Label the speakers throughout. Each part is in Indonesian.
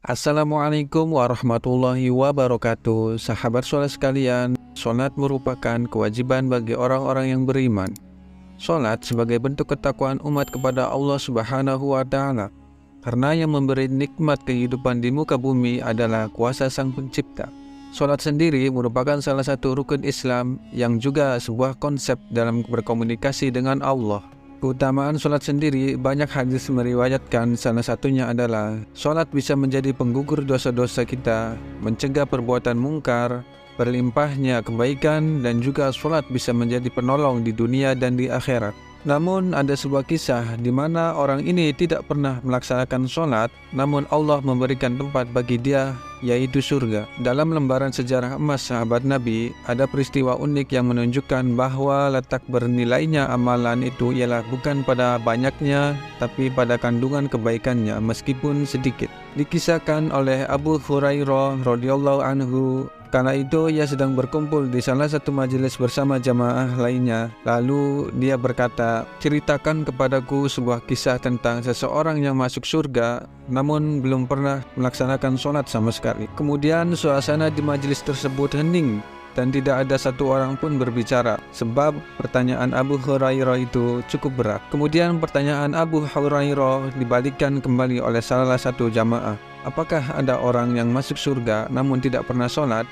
Speaker 1: Assalamualaikum warahmatullahi wabarakatuh. Sahabat sholat sekalian, sholat merupakan kewajiban bagi orang-orang yang beriman. Sholat sebagai bentuk ketakwaan umat kepada Allah Subhanahu wa Ta'ala, karena yang memberi nikmat kehidupan di muka bumi adalah kuasa Sang Pencipta. Sholat sendiri merupakan salah satu rukun Islam yang juga sebuah konsep dalam berkomunikasi dengan Allah. Keutamaan sholat sendiri banyak hadis meriwayatkan, salah satunya adalah sholat bisa menjadi penggugur dosa-dosa kita, mencegah perbuatan mungkar, berlimpahnya kebaikan, dan juga sholat bisa menjadi penolong di dunia dan di akhirat. Namun ada sebuah kisah di mana orang ini tidak pernah melaksanakan sholat, namun Allah memberikan tempat bagi dia, yaitu surga. Dalam lembaran sejarah emas sahabat Nabi, ada peristiwa unik yang menunjukkan bahwa letak bernilainya amalan itu ialah bukan pada banyaknya, tapi pada kandungan kebaikannya meskipun sedikit. Dikisahkan oleh Abu Hurairah radhiyallahu anhu, karena itu ia sedang berkumpul di salah satu majelis bersama jamaah lainnya. Lalu dia berkata, "Ceritakan kepadaku sebuah kisah tentang seseorang yang masuk surga namun belum pernah melaksanakan sholat sama sekali." Kemudian suasana di majelis tersebut hening dan tidak ada satu orang pun berbicara, sebab pertanyaan Abu Hurairah itu cukup berat. Kemudian pertanyaan Abu Hurairah dibalikkan kembali oleh salah satu jamaah, "Apakah ada orang yang masuk surga namun tidak pernah sholat?"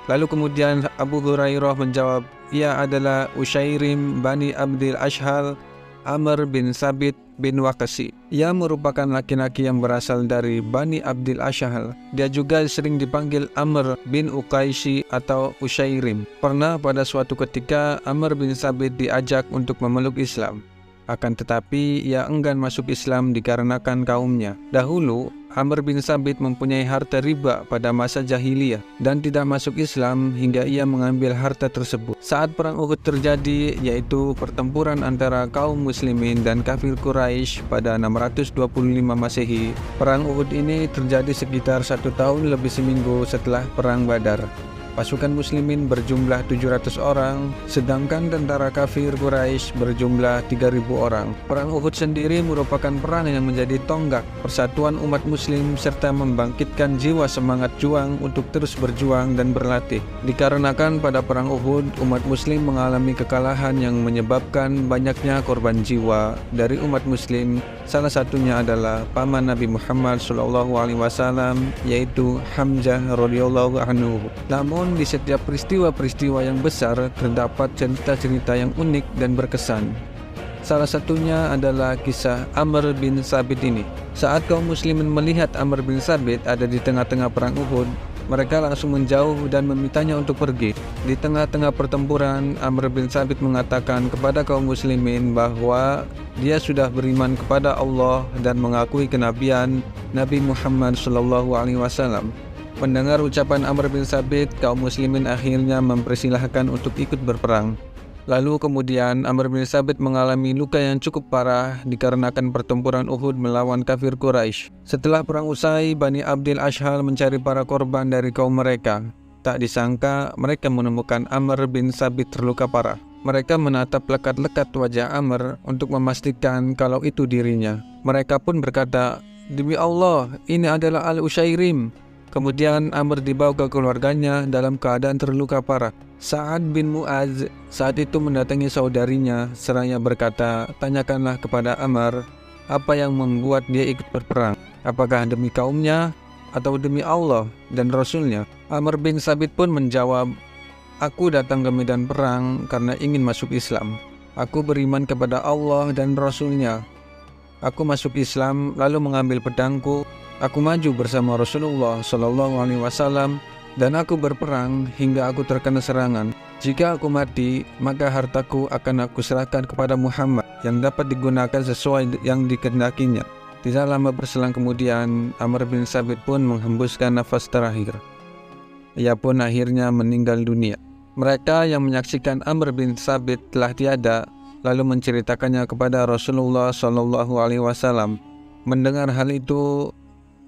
Speaker 1: Lalu kemudian Abu Hurairah menjawab, "Ia adalah Ushairim Bani Abdil Ashhal Amr bin Sabit bin Waqasi. Ia merupakan laki-laki yang berasal dari Bani Abdil Ashhal. Dia juga sering dipanggil Amr bin Uqaisi atau Ushairim. Pernah pada suatu ketika Amr bin Sabit diajak untuk memeluk Islam. Akan tetapi ia enggan masuk Islam dikarenakan kaumnya. Dahulu Amr bin Sabit mempunyai harta riba pada masa jahiliyah dan tidak masuk Islam hingga ia mengambil harta tersebut. Saat perang Uhud terjadi, yaitu pertempuran antara kaum muslimin dan kafir Quraisy pada 625 Masehi. Perang Uhud ini terjadi sekitar 1 tahun lebih seminggu setelah perang Badar. Pasukan muslimin berjumlah 700 orang, sedangkan tentara kafir Quraisy berjumlah 3.000 orang. Perang Uhud sendiri merupakan perang yang menjadi tonggak persatuan umat muslim serta membangkitkan jiwa semangat juang untuk terus berjuang dan berlatih. Dikarenakan pada perang Uhud, umat muslim mengalami kekalahan yang menyebabkan banyaknya korban jiwa dari umat muslim. Salah satunya adalah paman Nabi Muhammad SAW, yaitu Hamzah radhiyallahu anhu. Namun di setiap peristiwa-peristiwa yang besar terdapat cerita-cerita yang unik dan berkesan. Salah satunya adalah kisah Amr bin Sabit ini. Saat kaum muslimin melihat Amr bin Sabit ada di tengah-tengah perang Uhud, mereka langsung menjauh dan memintanya untuk pergi. Di tengah-tengah pertempuran, Amr bin Sabit mengatakan kepada kaum muslimin bahwa dia sudah beriman kepada Allah dan mengakui kenabian Nabi Muhammad SAW. Mendengar ucapan Amr bin Sabit, kaum muslimin akhirnya mempersilahkan untuk ikut berperang. Lalu kemudian Amr bin Sabit mengalami luka yang cukup parah dikarenakan pertempuran Uhud melawan kafir Quraisy. Setelah perang usai, Bani Abdil Ashhal mencari para korban dari kaum mereka. Tak disangka mereka menemukan Amr bin Sabit terluka parah. Mereka menatap lekat-lekat wajah Amr untuk memastikan kalau itu dirinya. Mereka pun berkata, "Demi Allah, ini adalah Al-Ushairim." Kemudian Amr dibawa ke keluarganya dalam keadaan terluka parah. Sa'ad bin Mu'adz saat itu mendatangi saudarinya seraya berkata, "Tanyakanlah kepada Amr apa yang membuat dia ikut berperang. Apakah demi kaumnya atau demi Allah dan Rasulnya?" Amr bin Sabit pun menjawab, "Aku datang ke medan perang karena ingin masuk Islam. Aku beriman kepada Allah dan Rasulnya. Aku masuk Islam lalu mengambil pedangku. Aku maju bersama Rasulullah SAW dan aku berperang hingga aku terkena serangan. Jika aku mati, maka hartaku akan aku serahkan kepada Muhammad yang dapat digunakan sesuai yang dikehendakinya." Tidak lama berselang kemudian, Amr bin Sabit pun menghembuskan nafas terakhir. Ia pun akhirnya meninggal dunia. Mereka yang menyaksikan Amr bin Sabit telah tiada, lalu menceritakannya kepada Rasulullah SAW. Mendengar hal itu,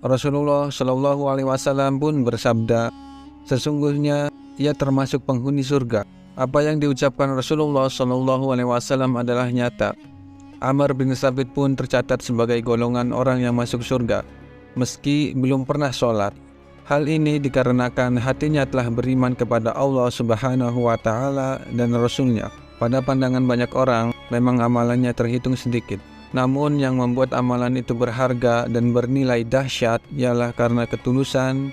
Speaker 1: Rasulullah SAW pun bersabda, "Sesungguhnya ia termasuk penghuni surga." Apa yang diucapkan Rasulullah SAW adalah nyata. Amr bin Sabit pun tercatat sebagai golongan orang yang masuk surga. meski belum pernah sholat. Hal ini dikarenakan hatinya telah beriman kepada Allah Subhanahu wa Ta'ala dan Rasul-Nya. Pada pandangan banyak orang, memang amalannya terhitung sedikit. Namun yang membuat amalan itu berharga dan bernilai dahsyat ialah karena ketulusan,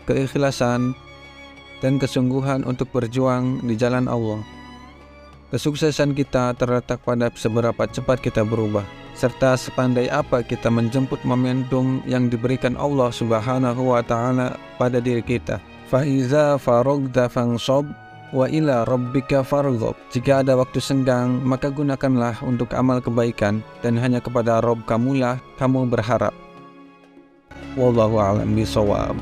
Speaker 1: keikhlasan, dan kesungguhan untuk berjuang di jalan Allah. Kesuksesan kita terletak pada seberapa cepat kita berubah, serta sepandai apa kita menjemput momentum yang diberikan Allah Subhanahu wa Ta'ala pada diri kita. Faiza farogda fangsob wa ila rabbika farghob. Jika ada waktu senggang, maka gunakanlah untuk amal kebaikan, dan hanya kepada Rabb kamulah kamu berharap. Wallahu a'lam bishawab.